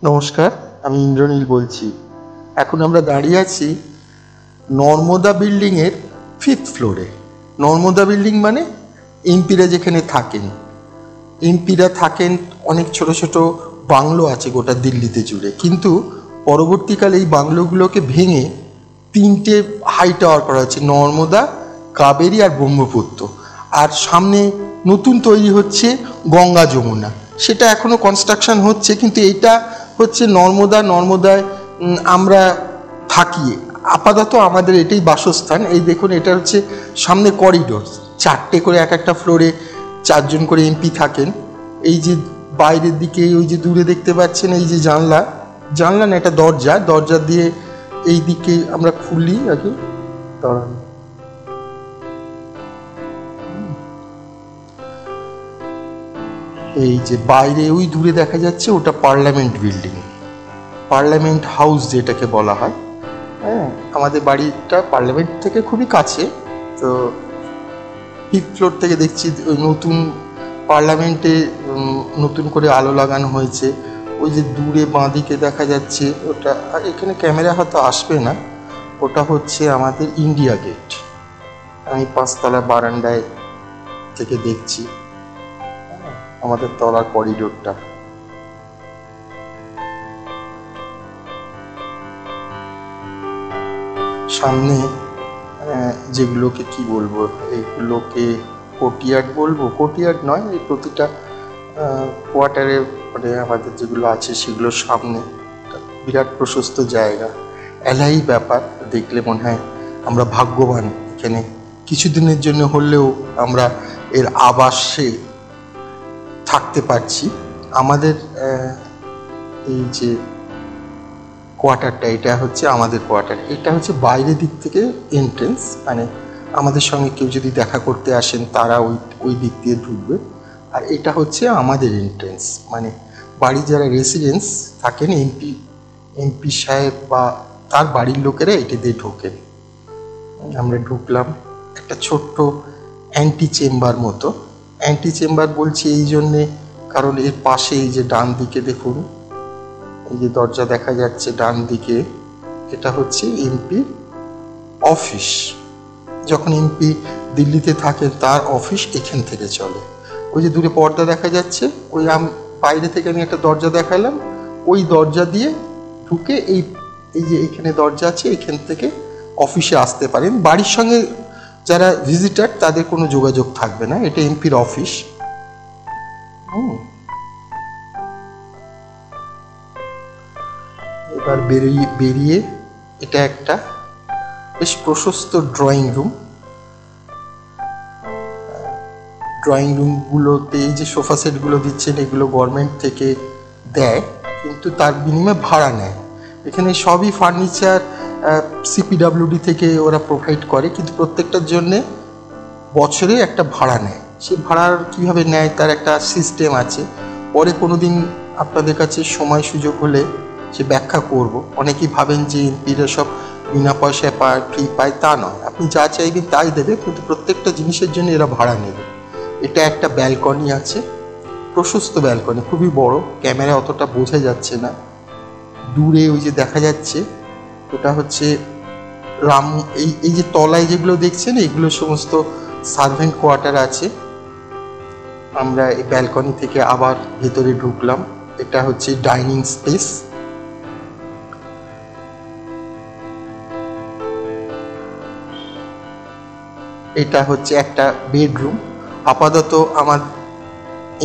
নমস্কার, আমি ইন্দ্রনীল বলছি। এখন আমরা দাঁড়িয়ে আছি নর্মদা বিল্ডিংয়ের 5th ফ্লোরে। নর্মদা বিল্ডিং মানে এমপিরা যেখানে থাকেন, এমপিরা থাকেন। অনেক ছোট ছোট বাংলো আছে গোটা দিল্লিতে জুড়ে, কিন্তু পরবর্তীকালে এই বাংলোগুলোকে ভেঙে 3টে হাই টাওয়ার করা হচ্ছে, নর্মদা, কাবেরী আর ব্রহ্মপুত্র। আর সামনে নতুন তৈরি হচ্ছে গঙ্গা যমুনা, সেটা এখনও কনস্ট্রাকশন হচ্ছে। কিন্তু এইটা হচ্ছে নর্মদায় আমরা থাকি, আপাতত আমাদের এটাই বাসস্থান। এই দেখুন, এটা হচ্ছে সামনে করিডোর, 4টে করে এক একটা ফ্লোরে 4জন করে এমপি থাকেন। এই যে বাইরের দিকে ওই যে দূরে দেখতে পাচ্ছেন, এই যে জানলা না, এটা দরজা দিয়ে এই দিকে আমরা খুলি আগে। দাঁড়ান, এই যে বাইরে ওই দূরে দেখা যাচ্ছে, ওটা পার্লামেন্ট বিল্ডিং, পার্লামেন্ট হাউস যেটাকে বলা হয়। হ্যাঁ, আমাদের বাড়িটা পার্লামেন্ট থেকে খুবই কাছে। তো 5th ফ্লোর থেকে দেখছি ওই নতুন পার্লামেন্টে নতুন করে আলো লাগানো হয়েছে। ওই যে দূরে বাঁদিকে দেখা যাচ্ছে, ওটা, আর এখানে ক্যামেরা হয়তো আসবে না, ওটা হচ্ছে আমাদের ইন্ডিয়া গেট। আমি 5তলা বারান্দায় থেকে দেখছি আমাদের তলার করিডোরটা। সামনে যেগুলোকে কি বলবো, এগুলোকে কোর্টইয়ার্ড বলবো, কোর্টইয়ার্ড নয়, এই প্রতিটা কোয়ার্টারে মানে আমাদের যেগুলো আছে সেগুলোর সামনে বিরাট প্রশস্ত জায়গা। এলাই ব্যাপার, দেখলে মনে হয় আমরা ভাগ্যবান, এখানে কিছুদিনের জন্য হলেও আমরা এর আবাসে থাকতে পারছি। আমাদের এই যে কোয়ার্টারটা, এটা হচ্ছে আমাদের কোয়ার্টার। এটা হচ্ছে বাইরের দিক থেকে এন্ট্রেন্স, মানে আমাদের সঙ্গে কেউ যদি দেখা করতে আসেন তারা ওই দিক দিয়ে ঢুকবে। আর এটা হচ্ছে আমাদের এন্ট্রেন্স, মানে বাড়ির যারা রেসিডেন্স থাকেন, এমপি সাহেব বা তার বাড়ির লোকেরা এটা দিয়ে ঢোকেন। আমরা ঢুকলাম, একটা ছোট্ট অ্যান্টি চেম্বার মতো। অ্যান্টি চেম্বার বলছি এই জন্যে কারণ এর পাশে এই যে ডান দিকে দেখুন, এই যে দরজা দেখা যাচ্ছে ডান দিকে, এটা হচ্ছে এমপি অফিস। যখন এমপি দিল্লিতে থাকেন তার অফিস এখান থেকে চলে। ওই যে দূরে পর্দা দেখা যাচ্ছে, ওই বাইরে থেকে আমি একটা দরজা দেখালাম, ওই দরজা দিয়ে ঢুকে এই যে এখানে দরজা আছে, এখান থেকে অফিসে আসতে পারেন। বাড়ির সঙ্গে যারা ভিজিটার তাদের কোনো যোগাযোগ থাকবে না, এটা এমপির অফিস। এবার বেরিয়ে এটা একটা বেশ প্রশস্ত ড্রয়িং রুম। ড্রয়িং রুমগুলোতে এই যে সোফা সেটগুলো দিচ্ছেন, এগুলো গভর্নমেন্ট থেকে দেয়, কিন্তু তার বিনিময়ে ভাড়া নেয়। এখানে সবই ফার্নিচার সিপিডাব্লিউডি থেকে ওরা প্রোভাইড করে, কিন্তু প্রত্যেকটার জন্যে বছরে একটা ভাড়া নেয়। সেই ভাড়ার কীভাবে নেয় তার একটা সিস্টেম আছে, পরে কোনো দিন আপনাদের কাছে সময় সুযোগ হলে সে ব্যাখ্যা করব। অনেকেই ভাবেন যে এমপিরা সব বিনা পয়সায় পায়, ফ্রি পায়, তা নয়। আপনি যা চাইবেন তাই দেবে, কিন্তু প্রত্যেকটা জিনিসের জন্য এরা ভাড়া নেবে। এটা একটা ব্যালকনি আছে, প্রশস্ত ব্যালকনি, খুবই বড়, ক্যামেরা অতটা বোঝা যাচ্ছে না। দূরে ওই যে দেখা যাচ্ছে, ওটা হচ্ছে এই যে তলায় যেগুলো দেখছেন, এগুলো সমস্ত সার্ভেন্ট কোয়ার্টার আছে। আমরা এই ব্যালকনি থেকে আবার ভেতরে ঢুকলাম, এটা হচ্ছে ডাইনিং স্পেস। এটা হচ্ছে একটা বেডরুম। আপাতত আমার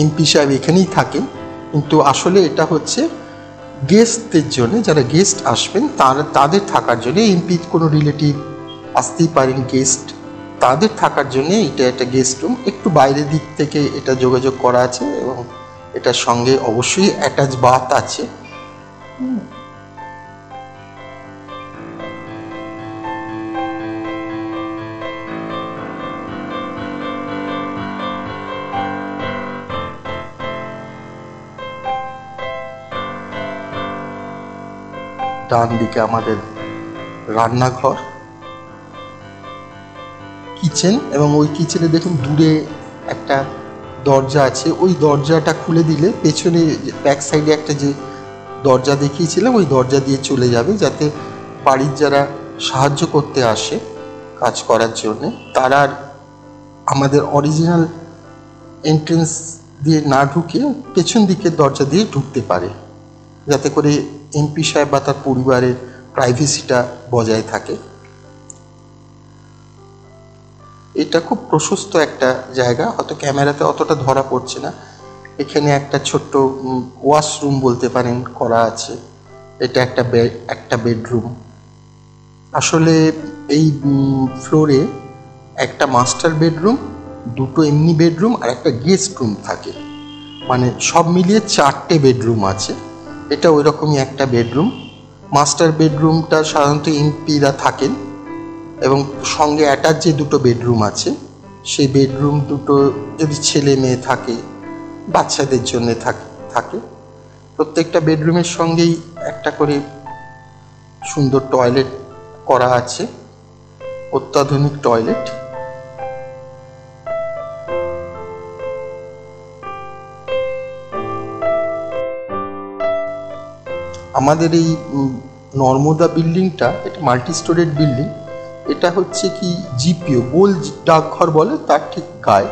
এমপি সাহেব এখানেই থাকেন, কিন্তু আসলে এটা হচ্ছে গেস্টদের জন্য, যারা গেস্ট আসবেন তাদের থাকার জন্য। এমপি কোনো রিলেটিভ আসতেই পারেন গেস্ট, তাদের থাকার জন্য এটা একটা গেস্ট রুম। একটু বাইরের দিক থেকে এটা যোগাযোগ করা আছে, এবং এটার সঙ্গে অবশ্যই অ্যাটাচ বাথ আছে। ডান দিকে আমাদের রান্নাঘর, কিচেন, এবং ওই কিচেনে দেখুন দূরে একটা দরজা আছে। ওই দরজাটা খুলে দিলে পেছনে ব্যাক সাইডে একটা যে দরজা দেখিয়েছিলাম ওই দরজা দিয়ে চলে যাবে, যাতে বাড়ির যারা সাহায্য করতে আসে কাজ করার জন্যে তারা আমাদের অরিজিনাল এন্ট্রেন্স দিয়ে না ঢুকে পেছন দিকের দরজা দিয়ে ঢুকতে পারে, যাতে করে এমপি সাহেব বা তার পরিবারের প্রাইভেসিটা বজায় থাকে। এটা খুব প্রশস্ত একটা জায়গা, হয়তো ক্যামেরাতে অতটা ধরা পড়ছে না। এখানে একটা ছোট্ট ওয়াশরুম বলতে পারেন করা আছে। এটা একটা বেডরুম। আসলে এই ফ্লোরে একটা মাস্টার বেডরুম, দুটো এমনি বেডরুম আর একটা গেস্ট রুম থাকে, মানে সব মিলিয়ে 4টে বেডরুম আছে। এটা ওই রকমই একটা বেডরুম। মাস্টার বেডরুমটা সাধারণত এমপিরা থাকেন, এবং সঙ্গে অ্যাটাচ যে দুটো বেডরুম আছে সেই বেডরুম দুটো যদি ছেলে মেয়ে থাকে, বাচ্চাদের জন্য থাকে। প্রত্যেকটা বেডরুমের সঙ্গেই একটা করে সুন্দর টয়লেট করা আছে, অত্যাধুনিক টয়লেট। আমাদের এই নর্মদা বিল্ডিংটা এটা মাল্টি স্টোরেড বিল্ডিং। এটা হচ্ছে কি জিপিও, গোল ডাকঘর বলে, তার ঠিক গায়ে।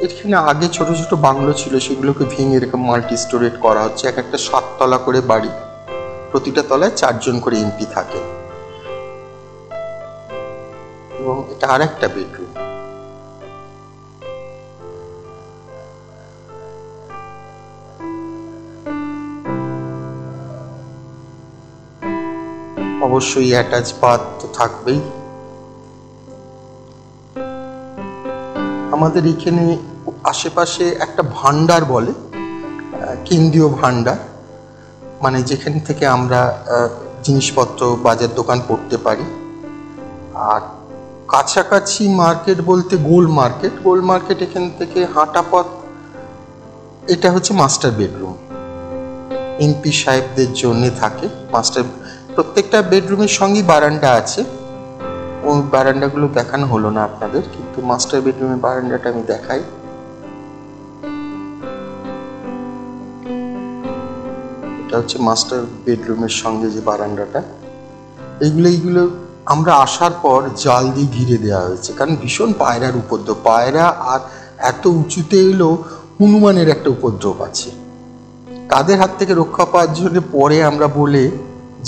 এখানে আগে ছোট ছোট বাংলো ছিল, সেগুলোকে ভেঙে এরকম মাল্টি স্টোরেড করা হচ্ছে। এক একটা 7 তলা করে বাড়ি, প্রতিটা তলায় 4 জন করে এমপি থাকে। এবং এটা আর একটা বেডরুম। অবশ্যই অ্যাটাচ বাথ তো থাকবেই। আমাদের এখানে আশেপাশে একটা ভান্ডার বলে, কেন্দ্রীয় ভান্ডার, মানে যেখান থেকে আমরা জিনিসপত্র বাজার দোকান করতে পারি। আর কাছাকাছি মার্কেট বলতে গোল মার্কেট এখান থেকে হাঁটা পথ। এটা হচ্ছে মাস্টার বেডরুম, এমপি সাহেবদের জন্য থাকে মাস্টার। প্রত্যেকটা বেডরুমের সঙ্গেই বারান্দা আছে। ওই বারান্দাগুলো দেখানো হলো না আপনাদের, কিন্তু মাস্টার বেডরুমের বারান্দাটা আমি দেখাই। এটা হচ্ছে মাস্টার বেডরুমের সঙ্গে যে বারান্দাটা। এইগুলো আমরা আসার পর জাল দিয়ে ঘিরে দেওয়া হয়েছে, কারণ ভীষণ পায়রার উপদ্রব। পায়রা আর এত উঁচুতে এলেও হনুমানের একটা উপদ্রব আছে, তাদের হাত থেকে রক্ষা পাওয়ার জন্য পরে আমরা বলে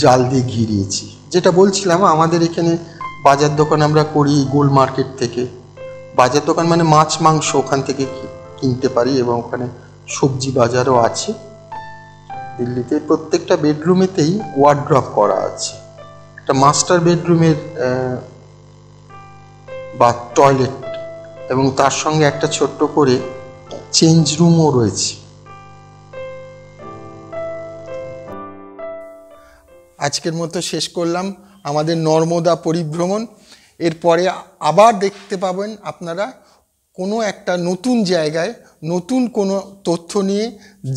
জাল দিয়ে ঘিরিয়েছি। যেটা বলছিলাম, আমাদের এখানে বাজার দোকান আমরা করি গোল মার্কেট থেকে। বাজার দোকান মানে মাছ মাংস ওখান থেকে কিনতে পারি, এবং ওখানে সবজি বাজারও আছে। দিল্লিতে প্রত্যেকটা বেডরুমেতেই ওয়ার্ড্রপ করা আছে। একটা মাস্টার বেডরুমের বা টয়লেট, এবং তার সঙ্গে একটা ছোট্ট করে চেঞ্জ রুমও রয়েছে। আজকের মতো শেষ করলাম আমাদের নর্মদা পরিভ্রমণ। এরপরে আবার দেখতে পাবেন আপনারা কোনো একটা নতুন জায়গায় নতুন কোনো তথ্য নিয়ে,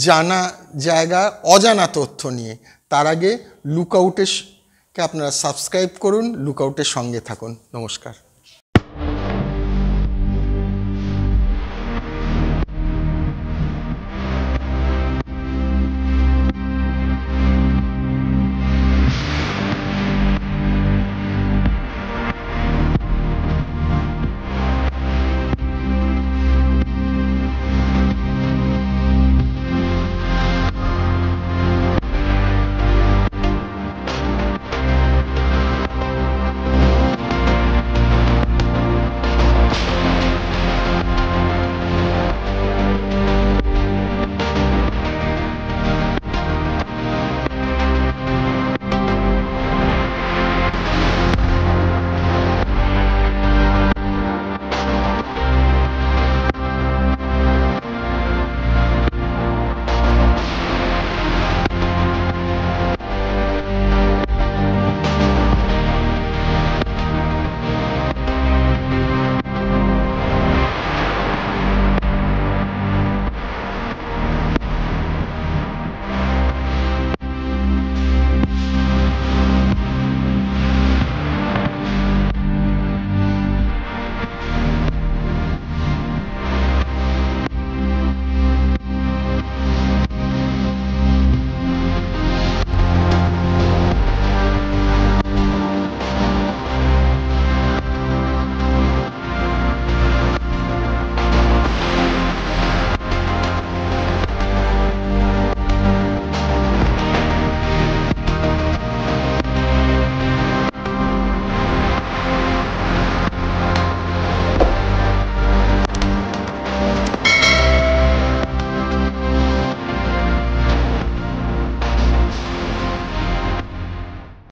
জানা জায়গা অজানা তথ্য নিয়ে। তার আগে লুকআউটকে আপনারা সাবস্ক্রাইব করুন, লুকআউটের সঙ্গে থাকুন। নমস্কার।